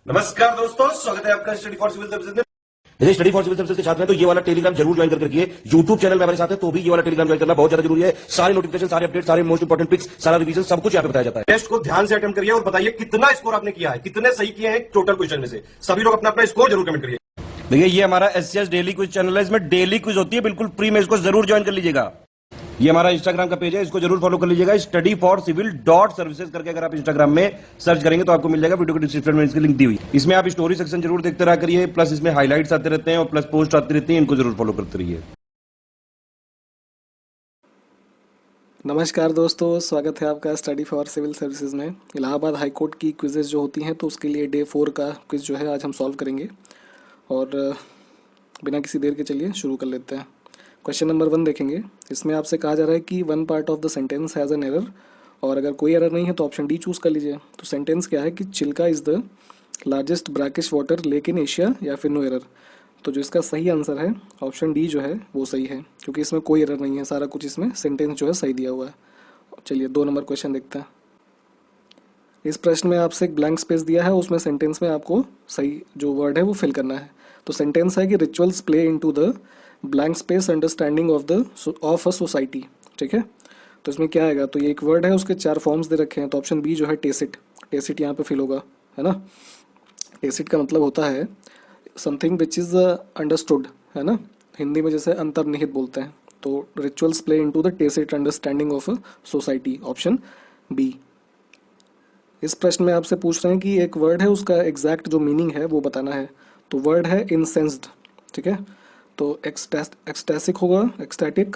नमस्कार दोस्तों, स्वागत है आपका स्टडी फॉर सिविल सर्विसेज में। यदि स्टडी फॉर सिविल सर्विसेज के छात्र हैं तो ये वाला टेलीग्राम जरूर ज्वाइन करके रखिए। यूट्यूब चैनल में हमारे साथ है तो भी ये वाला टेलीग्राम ज्वाइन करना बहुत ज्यादा जरूरी है। सारे नोटिफिकेशन, सारे अपडेट, सारे मोस्ट इंपोर्टेंट पिक्स, सारा रिवीजन सब कुछ यहाँ पे बताया जाता है। टेस्ट को ध्यान से अटेम्प्ट करिए और बताइए कितना स्कोर आपने किया है, कितने सही किए हैं टोटल क्वेश्चन में से। सभी लोग अपना अपना स्कोर जरूर कमेंट करिए। देखिए ये हमारा एससीएस डेली क्विज चैनल है, इसमें डेली क्विज होती है, बिल्कुल फ्री में, इसको जरूर ज्वाइन कर लीजिएगा। ये हमारा इंस्टाग्राम का पेज है, इसको जरूर फॉलो कर लीजिएगा। Study for civil dot services करके अगर आप इंस्टाग्राम में सर्च करेंगे तो आपको मिल जाएगा। वीडियो के डिस्क्रिप्शन में इसकी लिंक दी हुई। इसमें आप स्टोरी सेक्शन जरूर देखते रहा करिए, प्लस इसमें हाईलाइट्स आते रहते हैं और प्लस पोस्ट आती रहती है, इनको जरूर फॉलो करते रहिए। नमस्कार दोस्तों, स्वागत है आपका स्टडी फॉर सिविल सर्विसेज में। इलाहाबाद हाई कोर्ट की क्विजेज जो होती हैं तो उसके लिए डे 4 का क्विज जो है आज हम सॉल्व करेंगे। और बिना किसी देर के चलिए शुरू कर लेते हैं। क्वेश्चन नंबर 1 देखेंगे। इसमें आपसे कहा जा रहा है कि one part of the sentence has an error, और अगर कोई एरर नहीं है तो ऑप्शन डी चूज़ कर लीजिए। तो सेंटेंस क्या है कि Chilka is the largest brackish water lake in Asia, या फिर नो एरर। तो जो इसका सही आंसर है ऑप्शन डी जो है वो सही है, क्योंकि इसमें कोई एरर नहीं है, सारा कुछ इसमें सेंटेंस जो है सही दिया हुआ है। चलिए 2 नंबर क्वेश्चन देखते हैं। इस प्रश्न में आपसे एक ब्लैंक स्पेस दिया है, उसमें सेंटेंस में आपको सही जो वर्ड है वो फिल करना है। तो सेंटेंस है कि rituals play into the blank space understanding of a society. ठीक है, तो इसमें क्या आएगा? तो ये एक वर्ड है, उसके 4 फॉर्म्स दे रखे हैं। तो ऑप्शन बी जो है टेसिट, टेसिट यहाँ पे फिल होगा, है ना। टेसिट का मतलब होता है समथिंग विच इज अंडरस्टूड, है ना। हिंदी में जैसे अंतर्निहित बोलते हैं। तो rituals play into the tacit understanding of a society, option B. इस प्रश्न में आपसे पूछ रहे हैं कि एक वर्ड है, उसका एग्जैक्ट जो मीनिंग है वो बताना है। तो वर्ड है इंसेंस्ड। ठीक है, तो एक्सटैसिक होगा, एक्सटैटिक,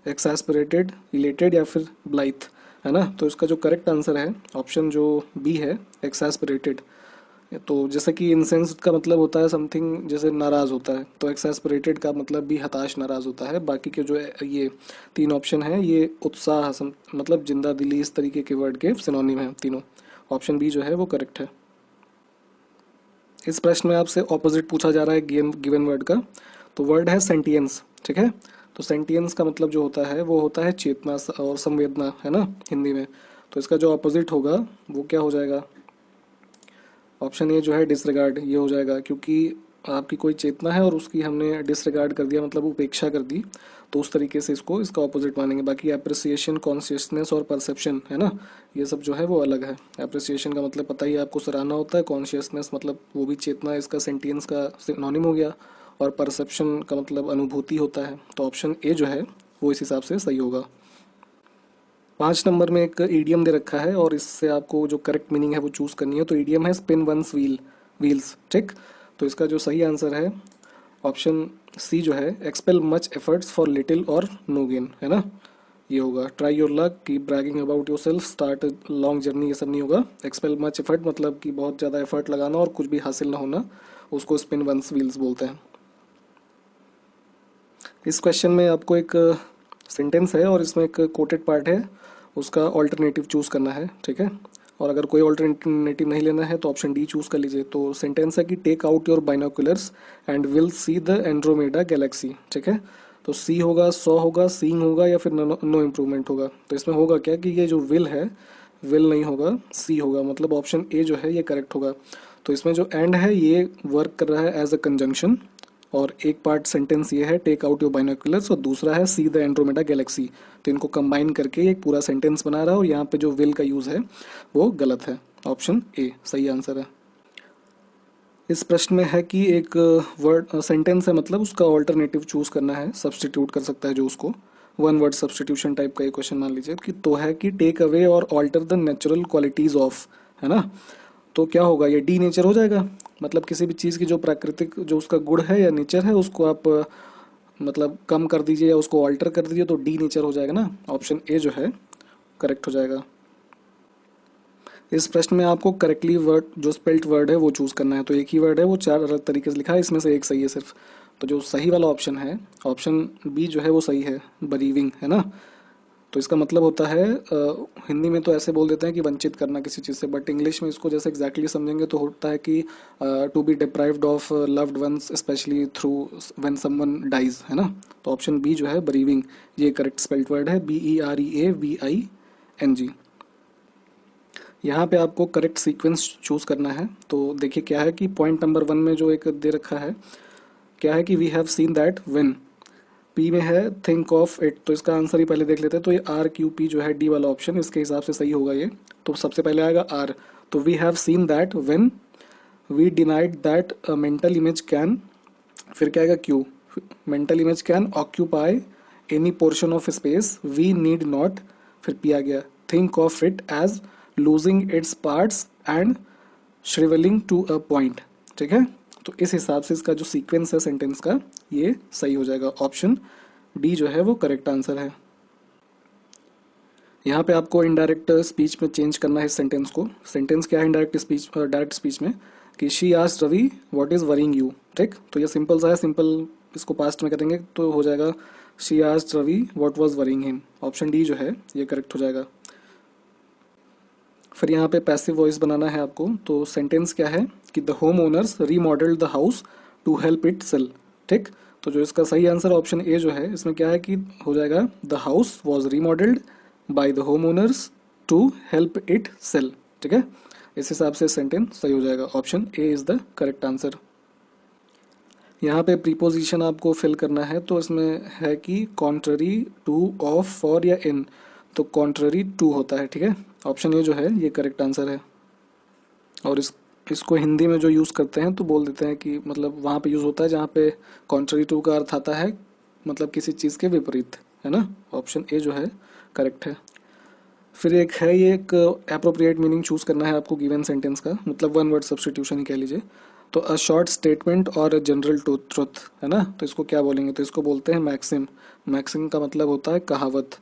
एक्सैस्पिरेटेड, इलेटेड या फिर ब्लाइथ, है ना। तो इसका जो करेक्ट आंसर है ऑप्शन जो बी है, एक्सैस्पिरेटेड। तो जैसे कि इंसेंस्ड का मतलब होता है समथिंग जैसे नाराज़ होता है, तो एक्सैस्पिरेटेड का मतलब भी हताश, नाराज़ होता है। बाकी के जो ये 3 ऑप्शन हैं ये उत्साह मतलब जिंदा दिली, इस तरीके के वर्ड के सिनोनिम हैं तीनों। ऑप्शन बी जो है वो करेक्ट है। इस प्रश्न में आपसे ऑपोजिट पूछा जा रहा है गिवन वर्ड का। तो वर्ड है सेंटियंस। ठीक है, तो सेंटियंस का मतलब जो होता है वो होता है चेतना और संवेदना, है ना, हिंदी में। तो इसका जो ऑपोजिट होगा वो क्या हो जाएगा? ऑप्शन ए जो है डिसरिगार्ड, ये हो जाएगा, क्योंकि आपकी कोई चेतना है और उसकी हमने डिसरिगार्ड कर दिया, मतलब उपेक्षा कर दी, तो उस तरीके से इसका ऑपोजिट मानेंगे। बाकी एप्रिसिएशन, कॉन्शियसनेस और परसेप्शन, है ना, ये सब जो है वो अलग है। एप्रिसिएशन का मतलब पता ही आपको, सराहना होता है। कॉन्शियसनेस मतलब वो भी चेतना, इसका सेंटियंस का सिनोनिम हो गया। और परसेप्शन का मतलब अनुभूति होता है। तो ऑप्शन ए जो है वो इस हिसाब से सही होगा। 5 नंबर में एक ईडियम दे रखा है और इससे आपको जो करेक्ट मीनिंग है वो चूज़ करनी है। तो ईडियम है स्पिन वंस व्हील्स। ठीक, तो इसका जो सही आंसर है ऑप्शन सी जो है, expel much efforts for little और नो गेन, है ना, ये होगा। Try your luck, keep bragging about your self, start long journey, ये सब नहीं होगा। एक्सपेल मच एफर्ट मतलब कि बहुत ज़्यादा एफर्ट लगाना और कुछ भी हासिल ना होना, उसको स्पिन वंस व्हील्स बोलते हैं। इस क्वेश्चन में आपको एक सेंटेंस है और इसमें एक कोटेड पार्ट है, उसका ऑल्टरनेटिव चूज़ करना है। ठीक है, और अगर कोई ऑल्टरनेटिव नहीं लेना है तो ऑप्शन डी चूज़ कर लीजिए। तो सेंटेंस है कि take out your binoculars and will see the Andromeda galaxy. ठीक है, तो सी होगा, सॉ होगा, सीइंग होगा या फिर नो इम्प्रूवमेंट होगा। तो इसमें होगा क्या कि ये जो विल है, विल नहीं होगा, सी होगा, मतलब ऑप्शन ए जो है ये करेक्ट होगा। तो इसमें जो एंड है ये वर्क कर रहा है एज अ कंजंक्शन, और एक पार्ट सेंटेंस ये है टेक आउट योर बाइनोकुलर्स और दूसरा है सी द एंड्रोमेडा गैलेक्सी। तो इनको कंबाइन करके एक पूरा सेंटेंस बना रहा है और यहाँ पे जो विल का यूज़ है वो गलत है। ऑप्शन ए सही आंसर है। इस प्रश्न में है कि एक वर्ड सेंटेंस है, मतलब उसका ऑल्टरनेटिव चूज़ करना है, सब्सटीट्यूट कर सकता है जो उसको। 1 वर्ड सब्सटीट्यूशन टाइप का ये क्वेश्चन मान लीजिए कि तो है कि टेक अवे और alter the natural qualities of, है ना। तो क्या होगा, ये डी नेचर हो जाएगा, मतलब किसी भी चीज़ की जो प्राकृतिक जो उसका गुण है या नेचर है उसको आप मतलब कम कर दीजिए या उसको ऑल्टर कर दीजिए तो डी नेचर हो जाएगा ना। ऑप्शन ए जो है करेक्ट हो जाएगा। इस प्रश्न में आपको करेक्टली वर्ड जो स्पेल्ट वर्ड है वो चूज़ करना है। तो एक ही वर्ड है, वो 4 अलग तरीके से लिखा है, इसमें से एक सही है सिर्फ। तो जो सही वाला ऑप्शन है, ऑप्शन बी जो है वो सही है, बरीविंग, है ना। तो इसका मतलब होता है हिंदी में तो ऐसे बोल देते हैं कि वंचित करना किसी चीज़ से, बट इंग्लिश में इसको जैसे एग्जैक्टली समझेंगे तो होता है कि to be deprived of loved ones specially through when someone dies, है ना। तो ऑप्शन बी जो है बरीविंग, ये करेक्ट स्पेल्ड वर्ड है, BEREVING। यहाँ पे आपको करेक्ट सीक्वेंस चूज करना है। तो देखिए क्या है कि पॉइंट नंबर 1 में जो एक दे रखा है, क्या है कि we have seen that when, P में है थिंक ऑफ इट, तो इसका आंसर ही पहले देख लेते हैं। तो ये आर क्यू पी जो है डी वाला ऑप्शन, इसके हिसाब से सही होगा ये। तो सबसे पहले आएगा आर, तो we have seen that when we denied that mental image can, फिर क्या आएगा Q, mental image can occupy any portion of space we need not, फिर पी आ गया think of it as losing its parts and shrivelling to a point. ठीक है, तो इस हिसाब से इसका जो सीक्वेंस है सेंटेंस का ये सही हो जाएगा। ऑप्शन डी जो है वो करेक्ट आंसर है। यहाँ पे आपको इनडायरेक्ट स्पीच में चेंज करना है इस सेंटेंस को। सेंटेंस क्या है इनडायरेक्ट स्पीच, डायरेक्ट स्पीच में कि she asked Ravi what is worrying you. ठीक, तो ये सिंपल सा है, सिंपल इसको पास्ट में करेंगे तो हो जाएगा she asked Ravi what was worrying him. Option D जो है ये करेक्ट हो जाएगा। फिर यहाँ पे पैसिव वॉइस बनाना है आपको। तो सेंटेंस क्या है कि the home owners remodelled the house to help it sell. ठीक, तो जो इसका सही आंसर ऑप्शन ए जो है, इसमें क्या है कि हो जाएगा the house was remodelled by the home owners to help it sell. ठीक है, इस हिसाब से सेंटेंस सही हो जाएगा। Option A is the correct answer. यहाँ पे प्रीपोजिशन आपको फिल करना है, तो इसमें है कि कॉन्ट्ररी टू, ऑफ, फॉर या इन, तो कॉन्ट्ररी टू होता है। ठीक है, ऑप्शन ए जो है ये करेक्ट आंसर है। और इसको हिंदी में जो यूज़ करते हैं तो बोल देते हैं कि मतलब वहाँ पे यूज़ होता है जहाँ पे कॉन्ट्ररी टू का अर्थ आता है मतलब किसी चीज़ के विपरीत, है ना। ऑप्शन ए जो है करेक्ट है। फिर एक है ये एक एप्रोप्रिएट मीनिंग चूज़ करना है आपको गिवन सेंटेंस का, मतलब वन वर्ड सब्स्टिट्यूशन ही कह लीजिए। तो अ शॉर्ट स्टेटमेंट और जनरल ट्रुथ, है ना, तो इसको क्या बोलेंगे, तो इसको बोलते हैं मैक्सिम। मैक्सिम का मतलब होता है कहावत,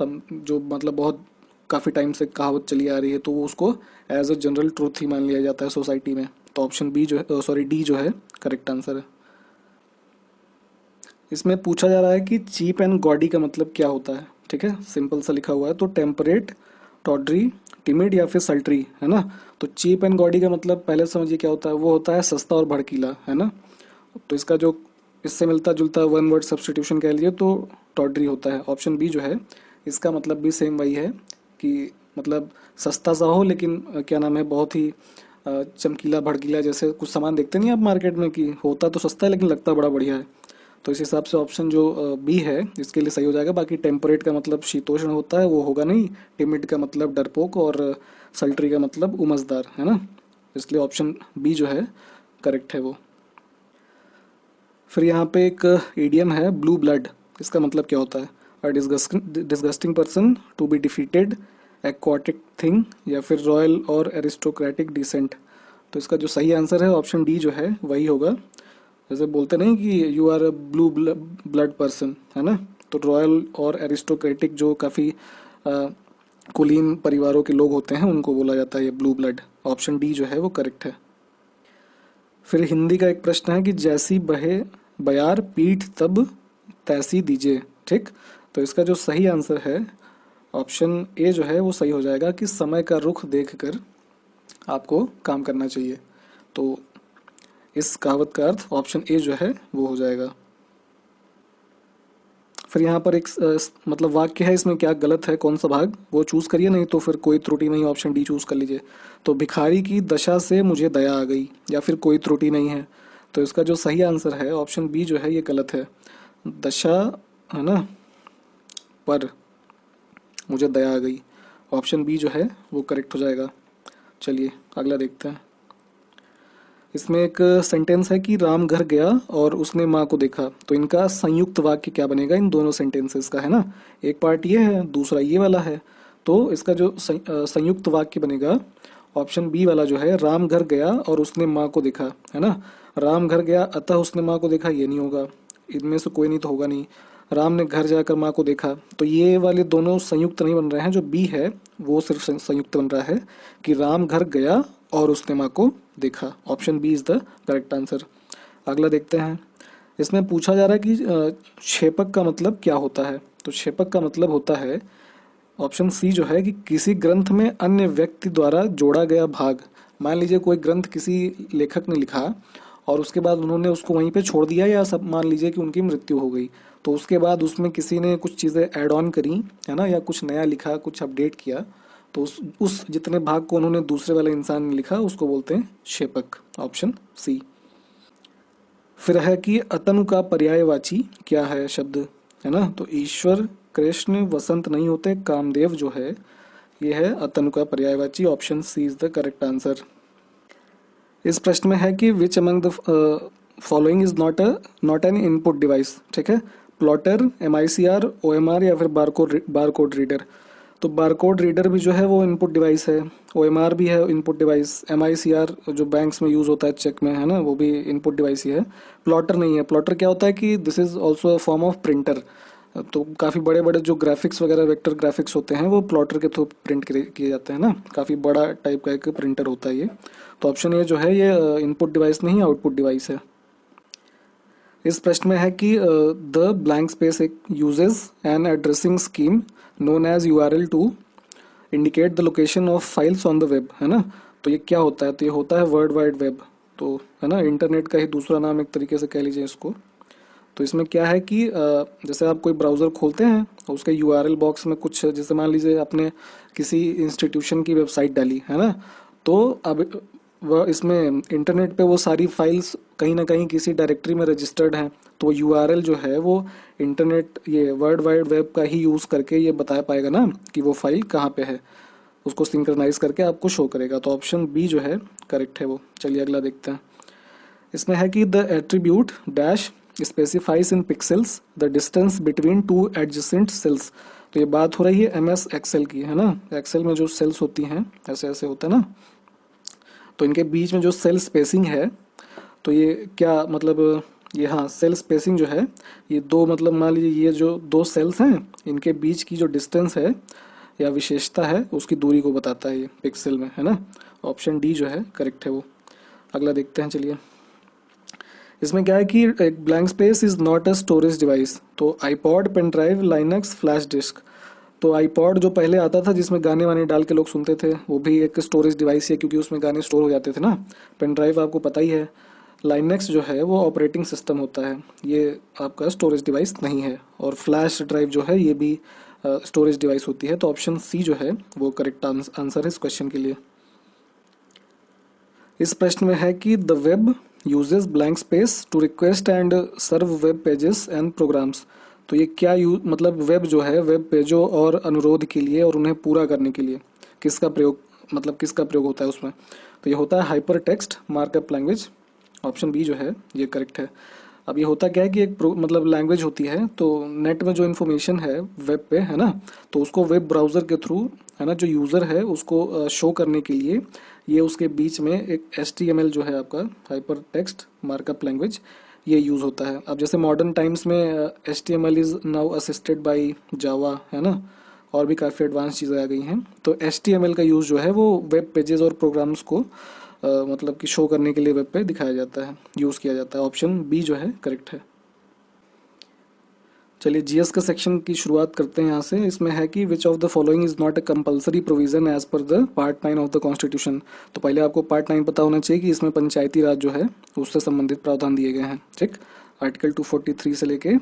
जो मतलब बहुत काफ़ी टाइम से कहावत चली आ रही है, तो वो उसको एज अ जनरल ट्रूथ ही मान लिया जाता है सोसाइटी में। तो ऑप्शन बी जो है, सॉरी डी जो है करेक्ट आंसर है। इसमें पूछा जा रहा है कि चीप एंड गॉडी का मतलब क्या होता है। ठीक है, सिंपल सा लिखा हुआ है, तो टेम्परेट, टॉडरी, टिमिड या फिर सल्ट्री, है ना। तो चीप एंड गॉडी का मतलब पहले समझिए क्या होता है, वो होता है सस्ता और भड़कीला, है ना। तो इसका जो इससे मिलता जुलता वन वर्ड सब्स्टिट्यूशन कह लीजिए तो टॉडरी होता है। ऑप्शन बी जो है इसका मतलब भी सेम वही है कि मतलब सस्ता सा हो लेकिन क्या नाम है बहुत ही चमकीला भड़कीला, जैसे कुछ सामान देखते नहीं आप मार्केट में कि होता तो सस्ता है लेकिन लगता बड़ा बढ़िया है। तो इस हिसाब से ऑप्शन जो बी है इसके लिए सही हो जाएगा। बाकी टेम्परेट का मतलब शीतोष्ण होता है, वो होगा नहीं। टिमिड का मतलब डरपोक और सल्ट्री का मतलब उमसदार, है ना। इसलिए ऑप्शन बी जो है करेक्ट है वो। फिर यहाँ पे एक इडियम है ब्लू ब्लड, इसका मतलब क्या होता है, a disgusting person, to be defeated, aquatic thing या फिर रॉयल और एरिस्टोक्रेटिक डिसेंट। तो इसका जो सही आंसर है ऑप्शन डी जो है वही होगा। जैसे बोलते नहीं कि you are a blue blood person, है ना, तो रॉयल और एरिस्टोक्रेटिक जो काफ़ी कुलीन परिवारों के लोग होते हैं उनको बोला जाता है ये ब्लू ब्लड। ऑप्शन डी जो है वो करेक्ट है। फिर हिंदी का एक प्रश्न है कि जैसी बहे बयार पीठ तब तैसी दीजिए। ठीक, तो इसका जो सही आंसर है ऑप्शन ए जो है वो सही हो जाएगा कि समय का रुख देखकर आपको काम करना चाहिए। तो इस कहावत का अर्थ ऑप्शन ए जो है वो हो जाएगा। फिर यहाँ पर एक मतलब वाक्य है, इसमें क्या गलत है, कौन सा भाग, वो चूज करिए, नहीं तो फिर कोई त्रुटि नहीं, ऑप्शन डी चूज कर लीजिए। तो भिखारी की दशा से मुझे दया आ गई, या फिर कोई त्रुटि नहीं है। तो इसका जो सही आंसर है ऑप्शन बी जो है ये गलत है। दशा, है ना, पर मुझे दया आ गई, ऑप्शन बी जो है वो करेक्ट हो जाएगा। चलिए अगला देखते हैं। इसमें एक सेंटेंस है कि राम घर गया और उसने माँ को देखा। तो इनका संयुक्त वाक्य क्या बनेगा इन दोनों सेंटेंसेस का, है ना। एक पार्ट ये है, दूसरा ये वाला है। तो इसका जो संयुक्त वाक्य बनेगा ऑप्शन बी वाला जो है, राम घर गया और उसने माँ को देखा, है ना। राम घर गया अतः उसने माँ को देखा, ये नहीं होगा, इनमें से कोई नहीं तो होगा नहीं। राम ने घर जाकर माँ को देखा, तो ये वाले दोनों संयुक्त नहीं बन रहे हैं। जो बी है वो सिर्फ संयुक्त बन रहा है कि राम घर गया और उसने माँ को देखा। Option B is the correct answer. अगला देखते हैं। इसमें पूछा जा रहा है कि क्षेपक का मतलब क्या होता है। तो क्षेपक का मतलब होता है ऑप्शन सी जो है कि किसी ग्रंथ में अन्य व्यक्ति द्वारा जोड़ा गया भाग। मान लीजिए कोई ग्रंथ किसी लेखक ने लिखा और उसके बाद उन्होंने उसको वहीं पे छोड़ दिया, या सब मान लीजिए कि उनकी मृत्यु हो गई, तो उसके बाद उसमें किसी ने कुछ चीज़ें ऐड ऑन करी, है ना, या कुछ नया लिखा, कुछ अपडेट किया, तो उस जितने भाग को उन्होंने दूसरे वाले इंसान ने लिखा उसको बोलते हैं शेपक, ऑप्शन सी। फिर है कि अतनु का पर्यायवाची क्या है शब्द, है ना, तो ईश्वर, कृष्ण, वसंत नहीं होते, कामदेव जो है ये है अतनु का पर्यायवाची, option C is the correct answer. इस प्रश्न में है कि which among the following is not an input device, ठीक है, प्लॉटर, MICR, OMR या फिर बारकोड रीडर। तो बारकोड रीडर भी जो है वो इनपुट डिवाइस है, OMR भी है इनपुट डिवाइस, MICR जो बैंक्स में यूज होता है चेक में, है ना, वो भी इनपुट डिवाइस ही है। प्लॉटर नहीं है। प्लॉटर क्या होता है कि this is also a form of printer. तो काफ़ी बड़े बड़े जो ग्राफिक्स वगैरह वेक्टर ग्राफिक्स होते हैं वो प्लॉटर के थ्रू प्रिंट किए जाते हैं ना, काफ़ी बड़ा टाइप का एक प्रिंटर होता है ये। तो ऑप्शन ए जो है ये इनपुट डिवाइस नहीं, आउटपुट डिवाइस है। इस प्रश्न में है कि the blank space uses an addressing scheme known as URL to indicate the location of files on the web, है ना। तो ये क्या होता है, तो ये होता है वर्ल्ड वाइड वेब, तो है ना, इंटरनेट का ही दूसरा नाम एक तरीके से कह लीजिए इसको। तो इसमें क्या है कि जैसे आप कोई ब्राउज़र खोलते हैं और उसके URL बॉक्स में कुछ, जैसे मान लीजिए आपने किसी इंस्टीट्यूशन की वेबसाइट डाली, है ना, तो अब वह इसमें इंटरनेट पे वो सारी फाइल्स कहीं ना कहीं किसी डायरेक्टरी में रजिस्टर्ड हैं, तो URL जो है वो इंटरनेट ये वर्ल्ड वाइड वेब का ही यूज़ करके ये बता पाएगा ना कि वो फाइल कहाँ पे है, उसको सिंक्रनाइज करके आपको शो करेगा। तो ऑप्शन बी जो है करेक्ट है वो। चलिए अगला देखते हैं। इसमें है कि the attribute dash specifies in pixels the distance between two adjacent sales. तो ये बात हो रही है MS एक्सेल की, है ना। एक्सेल में जो सेल्स होती हैं ऐसे ऐसे होता है ना, तो इनके बीच में जो सेल स्पेसिंग है, तो ये क्या मतलब, ये हाँ सेल स्पेसिंग जो है ये दो, मतलब मान लीजिए ये जो दो सेल्स हैं इनके बीच की जो डिस्टेंस है या विशेषता है उसकी दूरी को बताता है ये पिक्सल में, है ना। ऑप्शन डी जो है करेक्ट है वो। अगला देखते हैं चलिए। इसमें क्या है कि एक blank space is not a storage device. तो iPod, pen drive, Linux, flash disk. तो आईपॉड जो पहले आता था जिसमें गाने वाने डाल के लोग सुनते थे, वो भी एक स्टोरेज डिवाइस है क्योंकि उसमें गाने स्टोर हो जाते थे ना। पेन ड्राइव आपको पता ही है। लाइनक्स जो है वो ऑपरेटिंग सिस्टम होता है, ये आपका स्टोरेज डिवाइस नहीं है। और फ्लैश ड्राइव जो है ये भी स्टोरेज डिवाइस होती है। तो ऑप्शन सी जो है वो करेक्ट आंसर है इस क्वेश्चन के लिए। इस प्रश्न में है कि the web uses blank space to request and serve web pages and programs. तो ये क्या मतलब वेब जो है वेब पेजों और अनुरोध के लिए और उन्हें पूरा करने के लिए किसका प्रयोग, मतलब किसका प्रयोग होता है उसमें। तो ये होता है hyper text markup language. Option B जो है ये करेक्ट है। अब ये होता क्या है कि एक मतलब लैंग्वेज होती है, तो नेट में जो इन्फॉर्मेशन है वेब पे, है ना, तो उसको वेब ब्राउज़र के थ्रू, है ना, जो यूज़र है उसको शो करने के लिए ये उसके बीच में एक HTML जो है आपका हाइपर टेक्स्ट मार्कअप लैंग्वेज ये यूज़ होता है। अब जैसे मॉडर्न टाइम्स में HTML is now assisted by Java, है ना, और भी काफ़ी एडवांस चीज़ें आ गई हैं। तो HTML का यूज़ जो है वो वेब पेजेस और प्रोग्राम्स को मतलब कि शो करने के लिए वेब पे दिखाया जाता है, यूज़ किया जाता है। ऑप्शन बी जो है करेक्ट है। चलिए GS का सेक्शन की शुरुआत करते हैं यहाँ से। इसमें है कि which of the following is not a compulsory provision as per the part 9 of the constitution. तो पहले आपको पार्ट 9 पता होना चाहिए कि इसमें पंचायती राज जो है उससे संबंधित प्रावधान दिए गए हैं, ठीक। आर्टिकल 243 से लेके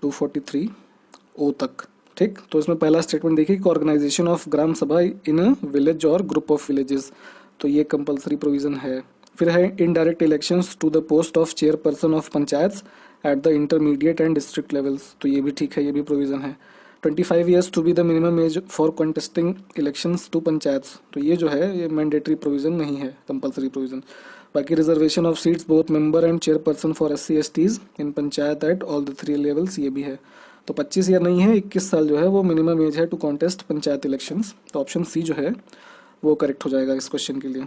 243O तक, ठीक। तो इसमें पहला स्टेटमेंट देखिए कि organisation of Gram Sabha in a village और ग्रुप ऑफ विलेजेस, तो ये कंपलसरी प्रोविजन है। फिर है indirect elections to the post of chairperson of panchayat at the intermediate and district levels, तो ये भी ठीक है, ये भी प्रोविजन है। 25 years to be the minimum age for contesting elections to panchayat, तो ये जो है ये मैंडेटरी प्रोविजन नहीं है, कंपलसरी प्रोविजन। बाकी reservation of seats both member and chairperson for SC/STs in panchayat at all the 3 levels, ये भी है। तो 25 ईयर नहीं है, 21 साल जो है वो मिनिमम एज है टू कॉन्टेस्ट पंचायत इलेक्शंस। तो ऑप्शन सी जो है वो करेक्ट हो जाएगा इस क्वेश्चन के लिए।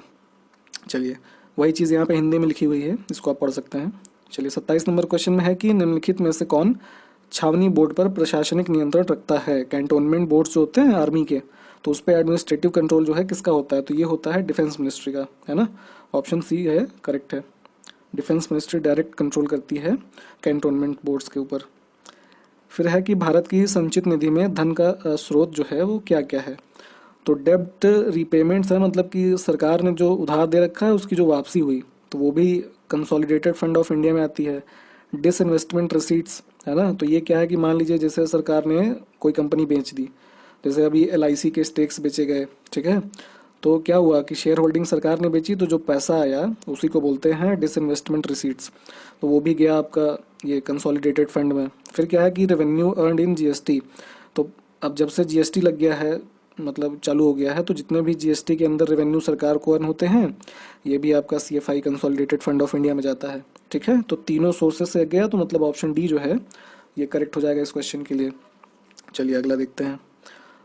चलिए वही चीज़ यहाँ पे हिंदी में लिखी हुई है, इसको आप पढ़ सकते हैं। चलिए 27 नंबर क्वेश्चन में है कि निम्नलिखित में से कौन छावनी बोर्ड पर प्रशासनिक नियंत्रण रखता है। कैंटोनमेंट बोर्ड जो होते हैं आर्मी के, तो उस पर एडमिनिस्ट्रेटिव कंट्रोल जो है किसका होता है, तो ये होता है डिफेंस मिनिस्ट्री का, है ना। ऑप्शन सी है करेक्ट है। डिफेंस मिनिस्ट्री डायरेक्ट कंट्रोल करती है कैंटोनमेंट बोर्ड्स के ऊपर। फिर है कि भारत की संचित निधि में धन का स्रोत जो है वो क्या क्या है। तो डेब्ट रीपेमेंट्स है, मतलब कि सरकार ने जो उधार दे रखा है उसकी जो वापसी हुई, तो वो भी कंसोलिडेटेड फंड ऑफ इंडिया में आती है। डिसइन्वेस्टमेंट रिसीट्स, है ना, तो ये क्या है कि मान लीजिए जैसे सरकार ने कोई कंपनी बेच दी, जैसे अभी LIC के स्टेक्स बेचे गए, ठीक है, तो क्या हुआ कि शेयर होल्डिंग सरकार ने बेची, तो जो पैसा आया उसी को बोलते हैं डिसइन्वेस्टमेंट रिसीट्स, तो वो भी गया आपका ये कंसोलिडेटेड फंड में। फिर क्या है कि रेवेन्यू अर्नड इन GST, तो अब जब से GST लग गया है, मतलब चालू हो गया है, तो जितने भी GST के अंदर रेवेन्यू सरकार को अर्न होते हैं ये भी आपका CFI consolidated fund of India में जाता है, ठीक है। तो तीनों सोर्सेस से गया, तो मतलब ऑप्शन डी जो है ये करेक्ट हो जाएगा इस क्वेश्चन के लिए। चलिए अगला देखते हैं।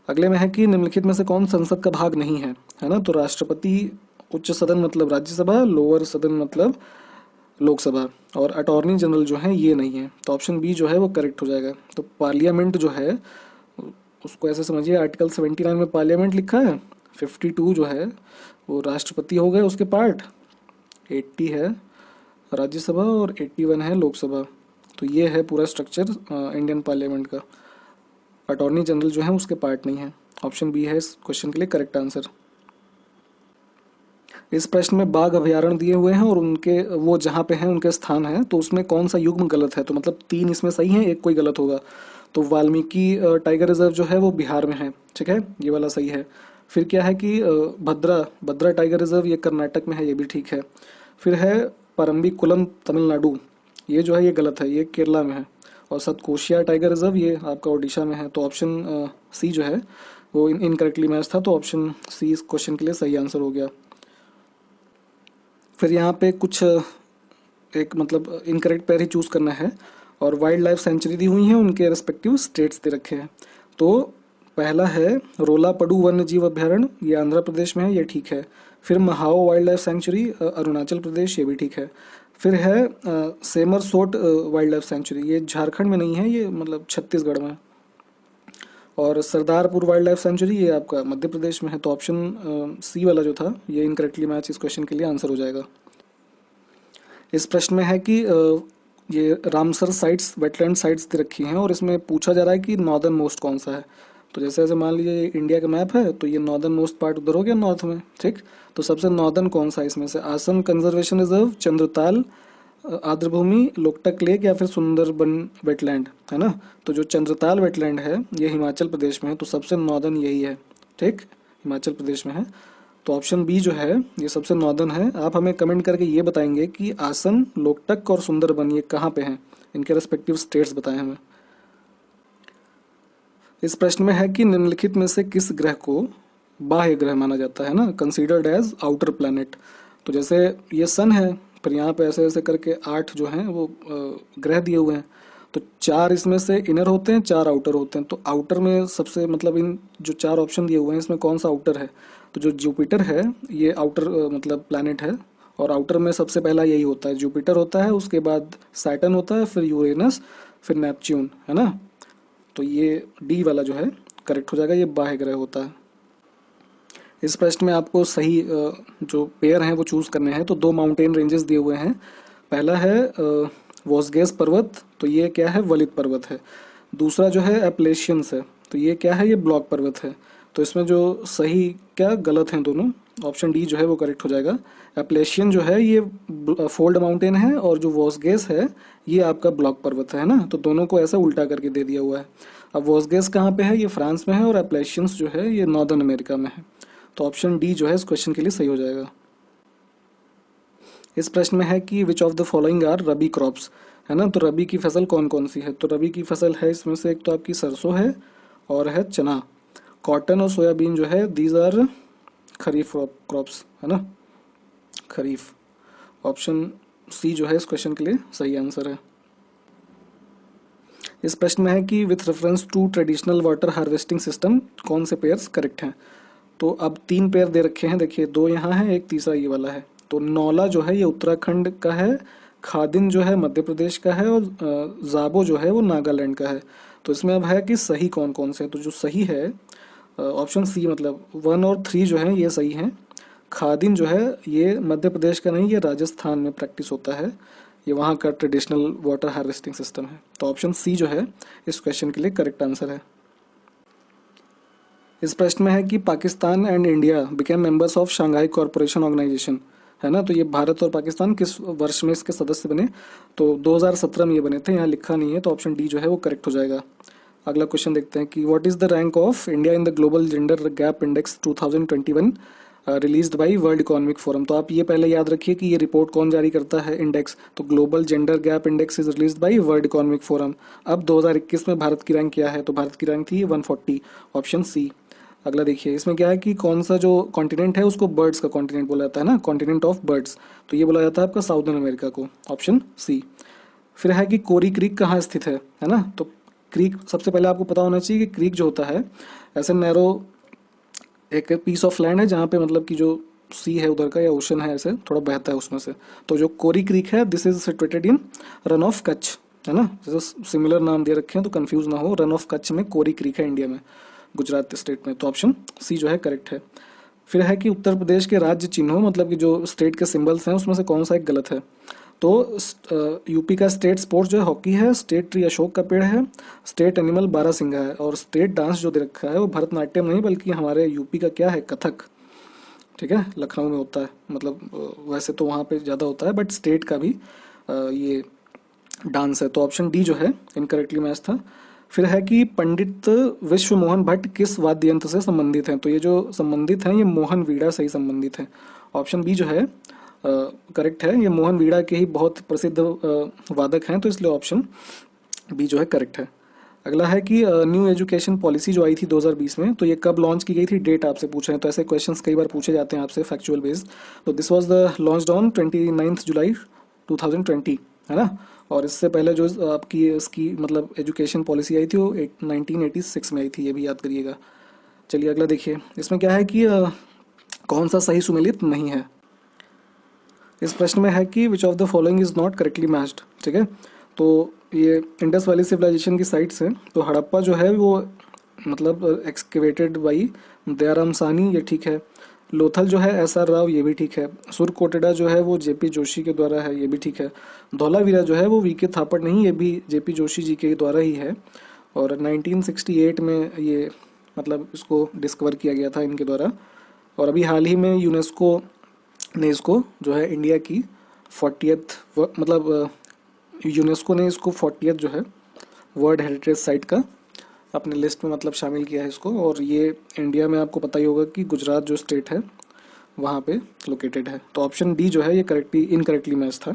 अगले में है कि निम्नलिखित में से कौन संसद का भाग नहीं है ना, तो राष्ट्रपति, उच्च सदन मतलब राज्यसभा, लोअर सदन मतलब लोकसभा, और अटॉर्नी जनरल जो है ये नहीं है, तो ऑप्शन बी जो है वो करेक्ट हो जाएगा। तो पार्लियामेंट जो है उसको ऐसे समझिए, आर्टिकल 79 में पार्लियामेंट लिखा है, 52 जो है वो राष्ट्रपति हो गए उसके पार्ट, 80 है राज्यसभा और 81 है लोकसभा। तो ये है पूरा स्ट्रक्चर इंडियन पार्लियामेंट का। अटॉर्नी जनरल जो है उसके पार्ट नहीं है। ऑप्शन बी है इस क्वेश्चन के लिए करेक्ट आंसर। इस प्रश्न में बाघ अभयारण्य दिए हुए हैं और उनके वो जहाँ पे हैं उनके स्थान है, तो उसमें कौन सा युग्म गलत है, तो मतलब 3 इसमें सही है, एक कोई गलत होगा। तो वाल्मीकि टाइगर रिजर्व जो है वो बिहार में है, ठीक है, ये वाला सही है। फिर क्या है कि भद्रा टाइगर रिजर्व ये कर्नाटक में है, ये भी ठीक है। फिर है परम्बिकुलम तमिलनाडु, ये जो है ये गलत है, ये केरला में है। और सतकोशिया टाइगर रिजर्व ये आपका ओडिशा में है। तो ऑप्शन सी जो है वो इनकरेक्टली मैच था, तो ऑप्शन सी इस क्वेश्चन के लिए सही आंसर हो गया। फिर यहाँ पे कुछ एक मतलब इनकरेक्ट पेयर ही चूज करना है, और वाइल्ड लाइफ सेंचुरी दी हुई है, उनके रेस्पेक्टिव स्टेट्स दे रखे हैं। तो पहला है रोलापडू वन्य जीव अभ्यारण्य, ये आंध्र प्रदेश में है, ये ठीक है। फिर Mahao wild life sanctuary Arunachal Pradesh, ये भी ठीक है। फिर है सेमरसोट वाइल्ड लाइफ सेंचुरी, ये झारखंड में नहीं है, ये मतलब छत्तीसगढ़ में। और सरदारपुर वाइल्ड लाइफ सेंचुरी ये आपका मध्य प्रदेश में है। तो ऑप्शन सी वाला जो था ये इनकरेक्टली मैच इस क्वेश्चन के लिए आंसर हो जाएगा। इस प्रश्न में है कि ये रामसर साइट्स वेटलैंड साइट्स दे रखी हैं और इसमें पूछा जा रहा है कि नॉर्दर्न मोस्ट कौन सा है। तो जैसे ऐसे मान लीजिए इंडिया का मैप है, तो ये नॉर्दर्न मोस्ट पार्ट उधर हो गया नॉर्थ में, ठीक। तो सबसे नॉर्दर्न कौन सा है इसमें से, आसम कंजर्वेशन रिजर्व, चंद्रताल आर्द्रभूमि, लोकटक लेक, या फिर सुंदरबन वेटलैंड, है ना। तो जो चंद्रताल वेटलैंड है ये हिमाचल प्रदेश में है, तो सबसे नॉर्दर्न यही है, ठीक, हिमाचल प्रदेश में है। तो ऑप्शन बी जो है ये सबसे नॉर्दर्न है। आप हमें कमेंट करके ये बताएंगे कि आसम, लोकटक और सुंदरबन ये कहाँ पे हैं, इनके रेस्पेक्टिव स्टेट्स बताएं हमें। इस प्रश्न में है कि निम्नलिखित में से किस ग्रह को बाह्य ग्रह माना जाता है ना, कंसीडर्ड एज आउटर प्लैनेट। तो जैसे ये सन है, फिर यहाँ पे ऐसे ऐसे करके 8 जो हैं वो ग्रह दिए हुए हैं। तो 4 इसमें से इनर होते हैं, 4 आउटर होते हैं। तो आउटर में सबसे मतलब इन जो 4 ऑप्शन दिए हुए हैं इसमें कौन सा आउटर है, तो जो जुपिटर है ये आउटर मतलब प्लैनेट है, और आउटर में सबसे पहला यही होता है, जुपिटर होता है, उसके बाद सैटर्न होता है, फिर यूरेनस, फिर नेपच्यून, है ना। तो ये डी वाला जो है करेक्ट हो जाएगा, ये बाह्य ग्रह होता है। इस प्रश्न में आपको सही जो पेयर हैं वो चूज करने हैं। तो 2 माउंटेन रेंजेस दिए हुए हैं। पहला है वोस्गेस पर्वत, तो ये क्या है, वलित पर्वत है। दूसरा जो है एप्लेशियंस है, तो ये क्या है, ये ब्लॉक पर्वत है। तो इसमें जो सही क्या गलत हैं दोनों, ऑप्शन डी जो है वो करेक्ट हो जाएगा। एप्लेशियन जो है ये फोल्ड माउंटेन है, और जो वोस्गेस है ये आपका ब्लॉक पर्वत है ना। तो दोनों को ऐसा उल्टा करके दे दिया हुआ है। अब वोस्गेस कहाँ पे है, ये फ्रांस में है, और एप्लेशियंस जो है ये नॉर्दर्न अमेरिका में है। तो ऑप्शन डी जो है इस क्वेश्चन के लिए सही हो जाएगा। इस प्रश्न में है कि which of the following are rabi crops, है ना। तो रबी की फसल कौन कौन सी है, तो रबी की फसल है इसमें से एक तो आपकी सरसों है और है चना। कॉटन और सोयाबीन जो है दीज आर खरीफ क्रॉप्स, है ना, खरीफ। ऑप्शन सी जो है इस क्वेश्चन के लिए सही आंसर है। इस प्रश्न में है कि with reference to traditional water harvesting system कौन से पेयर्स करेक्ट हैं। तो अब 3 पेयर दे रखे हैं, देखिए 2 यहाँ है, एक तीसरा ये वाला है। तो नौला जो है ये उत्तराखंड का है, खादिन जो है मध्य प्रदेश का है, और जाबो जो है वो नागालैंड का है। तो इसमें अब है कि सही कौन कौन से है। तो जो सही है ऑप्शन सी मतलब 1 और 3 जो है ये सही हैं। खादिन जो है ये मध्य प्रदेश का नहीं, ये राजस्थान में प्रैक्टिस होता है, ये वहाँ का ट्रेडिशनल वाटर हार्वेस्टिंग सिस्टम है। तो ऑप्शन सी जो है इस क्वेश्चन के लिए करेक्ट आंसर है। इस प्रश्न में है कि Pakistan and India became members of Shanghai corporation organisation, है ना। तो ये भारत और पाकिस्तान किस वर्ष में इसके सदस्य बने, तो 2017 में ये बने थे, यहाँ लिखा नहीं है, तो ऑप्शन डी जो है वो करेक्ट हो जाएगा। अगला क्वेश्चन देखते हैं कि what is the rank of India in the global gender gap index 2021 released by world economic forum. तो आप ये पहले याद रखिए कि ये रिपोर्ट कौन जारी करता है, इंडेक्स। तो global gender gap index is released by world economic forum. अब 2021 में भारत की रैंक क्या है, तो भारत की रैंक थी 140, ऑप्शन सी। अगला देखिए, इसमें क्या है कि कौन सा जो कॉन्टिनेंट है उसको बर्ड्स का कॉन्टिनेंट बोला जाता है ना, कॉन्टिनेंट ऑफ बर्ड्स। तो ये बोला जाता है आपका साउदर्न अमेरिका को, ऑप्शन सी। फिर है कि कोरी क्रीक कहाँ स्थित है ना। तो क्रीक सबसे पहले आपको पता होना चाहिए कि क्रीक जो होता है ऐसे नैरो एक पीस ऑफ लैंड है जहाँ पे मतलब कि जो सी है उधर का या ओशन है ऐसे थोड़ा बहता है उसमें से। तो जो कोरी क्रीक है this is situated in run of Kutch, है ना। जैसे सिमिलर नाम दे रखे हैं तो कंफ्यूज ना हो, रन ऑफ कच्छ में कोरी क्रीक है इंडिया में, गुजरात स्टेट में। तो ऑप्शन सी जो है करेक्ट है। फिर है कि उत्तर प्रदेश के राज्य चिन्हों मतलब कि जो स्टेट के सिंबल्स हैं उसमें से कौन सा एक गलत है। तो यूपी का स्टेट स्पोर्ट्स जो है हॉकी है, स्टेट ट्री अशोक का पेड़ है, स्टेट एनिमल बारहसिंगा है, और स्टेट डांस जो दे रखा है वो भरतनाट्यम नहीं बल्कि हमारे यूपी का क्या है, कथक। ठीक है, लखनऊ में होता है, मतलब वैसे तो वहाँ पे ज़्यादा होता है बट स्टेट का भी ये डांस है। तो ऑप्शन डी जो है इनकरेक्टली मैच था। फिर है कि पंडित विश्व मोहन भट्ट किस वाद्य यंत्र से संबंधित हैं। तो ये जो संबंधित हैं ये मोहन वीणा से ही संबंधित हैं। ऑप्शन बी जो है करेक्ट है, ये मोहन वीणा के ही बहुत प्रसिद्ध वादक हैं, तो इसलिए ऑप्शन बी जो है करेक्ट है। अगला है कि न्यू एजुकेशन पॉलिसी जो आई थी 2020 में, तो ये कब लॉन्च की गई थी, डेट आपसे पूछे हैं। तो ऐसे क्वेश्चंस कई बार पूछे जाते हैं आपसे फैक्चुअल बेस्ड। तो this was the launched on 29 जुलाई 2020, है ना। और इससे पहले जो आपकी इसकी मतलब एजुकेशन पॉलिसी आई थी वो 1986 में आई थी, ये भी याद करिएगा। चलिए अगला देखिए, इसमें क्या है कि कौन सा सही सुमेलित नहीं है। इस प्रश्न में है कि which of the following is not correctly matched. ठीक है, तो ये इंडस वैली सिविलाइजेशन की साइट्स हैं। तो हड़प्पा जो है वो मतलब एक्सकेवेटेड बाई दयाराम सानी, ये ठीक है। लोथल जो है एस आर राव, ये भी ठीक है। सुरकोटेडा जो है वो जेपी जोशी के द्वारा है, ये भी ठीक है। धौलावीरा जो है वो वीके थापड़ नहीं, ये भी जेपी जोशी जी के द्वारा ही है। और 1968 में ये मतलब इसको डिस्कवर किया गया था इनके द्वारा। और अभी हाल ही में यूनेस्को ने इसको जो है इंडिया की 40th मतलब यूनेस्को ने इसको 40th जो है वर्ल्ड हेरिटेज साइट का अपने लिस्ट में मतलब शामिल किया है इसको। और ये इंडिया में आपको पता ही होगा कि गुजरात जो स्टेट है वहाँ पे लोकेटेड है। तो ऑप्शन डी जो है ये करेक्टली इनकरेक्टली मैच था।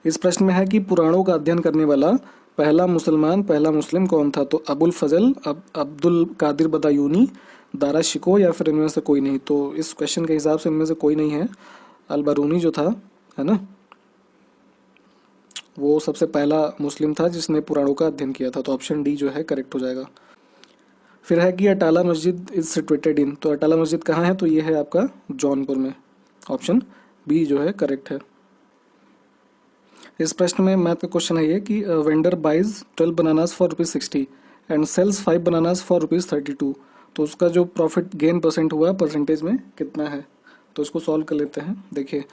इस प्रश्न में है कि पुराणों का अध्ययन करने वाला पहला मुसलमान पहला मुस्लिम कौन था। तो अबुल फजल, अब्दुल कादिर बदायूनी, दारा शिको, या फिर इनमें से कोई नहीं। तो इस क्वेश्चन के हिसाब से इनमें से कोई नहीं है। अल बरूनी जो था, है ना, वो सबसे पहला मुस्लिम था जिसने पुराणों का अध्ययन किया था। तो ऑप्शन डी जो है करेक्ट हो जाएगा। फिर है कि अटाला मस्जिद इज सिचुएटेड इन। तो अटाला मस्जिद कहाँ है, तो ये है आपका जौनपुर में। ऑप्शन बी जो है करेक्ट है। इस प्रश्न में मैथ का क्वेश्चन है ये कि vendor buys 12 bananas for ₹60 and sells 5 bananas for ₹32। तो उसका जो प्रॉफिट गेन परसेंट हुआ परसेंटेज में कितना है। तो इसको सॉल्व कर लेते हैं। देखिए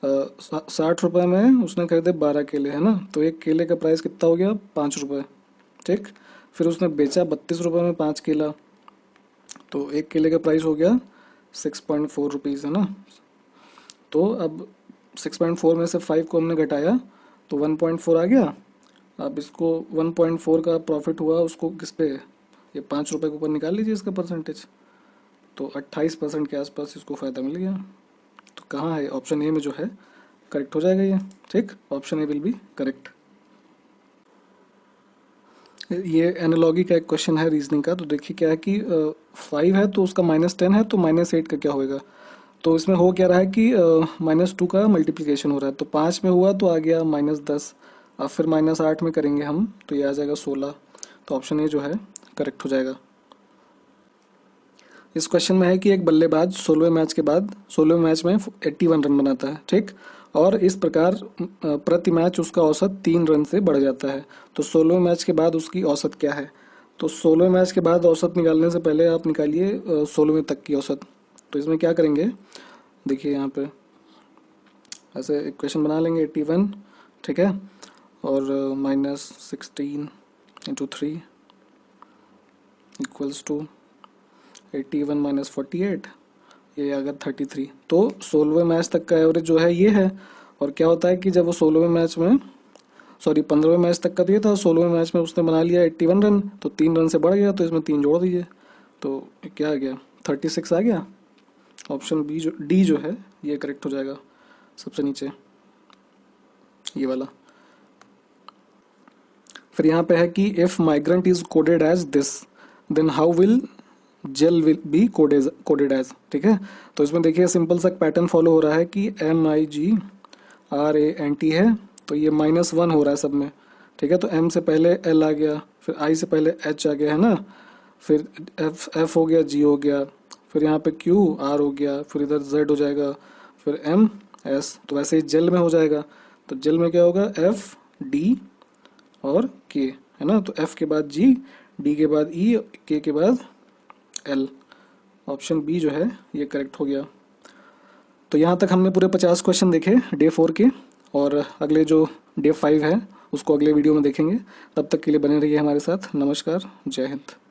60 रुपये में उसने खरीदे 12 केले, है ना। तो एक केले का प्राइस कितना हो गया, 5 रुपये। ठीक, फिर उसने बेचा 32 रुपये में 5 केला, तो एक केले का प्राइस हो गया 6.4 रुपीज़, है ना। तो अब 6.4 में से 5 को हमने घटाया तो 1.4 आ गया। अब इसको 1.4 का प्रॉफिट हुआ उसको किस पे, ये 5 रुपये के ऊपर निकाल लीजिए इसका परसेंटेज। तो 28% के आसपास इसको फ़ायदा मिल गया। तो कहाँ है, ऑप्शन ए में जो है करेक्ट हो जाएगा ये। ठीक, option A will be correct. ये एनालॉगी का एक क्वेश्चन है रीजनिंग का। तो देखिए क्या है कि 5 है तो उसका -10 है तो -8 का क्या होएगा। तो इसमें हो क्या रहा है कि -2 का मल्टीप्लिकेशन हो रहा है। तो 5 में हुआ तो आ गया -10, अब फिर -8 में करेंगे हम तो ये आ जाएगा 16। तो ऑप्शन ए जो है करेक्ट हो जाएगा। इस क्वेश्चन में है कि एक बल्लेबाज 16वें मैच के बाद 16वें मैच में 81 रन बनाता है। ठीक, और इस प्रकार प्रति मैच उसका औसत 3 रन से बढ़ जाता है। तो 16वें मैच के बाद उसकी औसत क्या है। तो 16वें मैच के बाद औसत निकालने से पहले आप निकालिए 16वें तक की औसत। तो इसमें क्या करेंगे, देखिए यहाँ पे ऐसे एक क्वेश्चन बना लेंगे 81, ठीक है, और -16 × 3 इक्वल्स टू 81 - 48, ये आ गया 33। तो 16वें मैच तक का एवरेज जो है ये है। और क्या होता है कि जब वो 16वें मैच में सॉरी 15वें मैच तक का दिया था, 16वें मैच में उसने बना लिया 81 रन, तो 3 रन से बढ़ गया, तो इसमें 3 जोड़ दीजिए, तो क्या आ गया 36 आ गया। ऑप्शन बी जो डी जो है ये करेक्ट हो जाएगा, सबसे नीचे ये वाला। फिर यहाँ पे है कि if migrant is coded as this then how will jail will be coded as. ठीक है, तो इसमें देखिए सिंपल सा पैटर्न फॉलो हो रहा है कि MIGRANT है, तो ये -1 हो रहा है सब में। ठीक है, तो M से पहले L आ गया, फिर I से पहले H आ गया है ना, फिर F हो गया, G हो गया, फिर यहाँ पे Q R हो गया, फिर इधर Z हो जाएगा, फिर M S, तो वैसे ही जेल में हो जाएगा। तो जेल में क्या होगा F D और K है ना, तो F के बाद G, D के बाद E, K के बाद L। ऑप्शन बी जो है ये करेक्ट हो गया। तो यहाँ तक हमने पूरे 50 क्वेश्चन देखे डे 4 के, और अगले जो डे 5 है उसको अगले वीडियो में देखेंगे। तब तक के लिए बने रहिए हमारे साथ। नमस्कार, जय हिंद।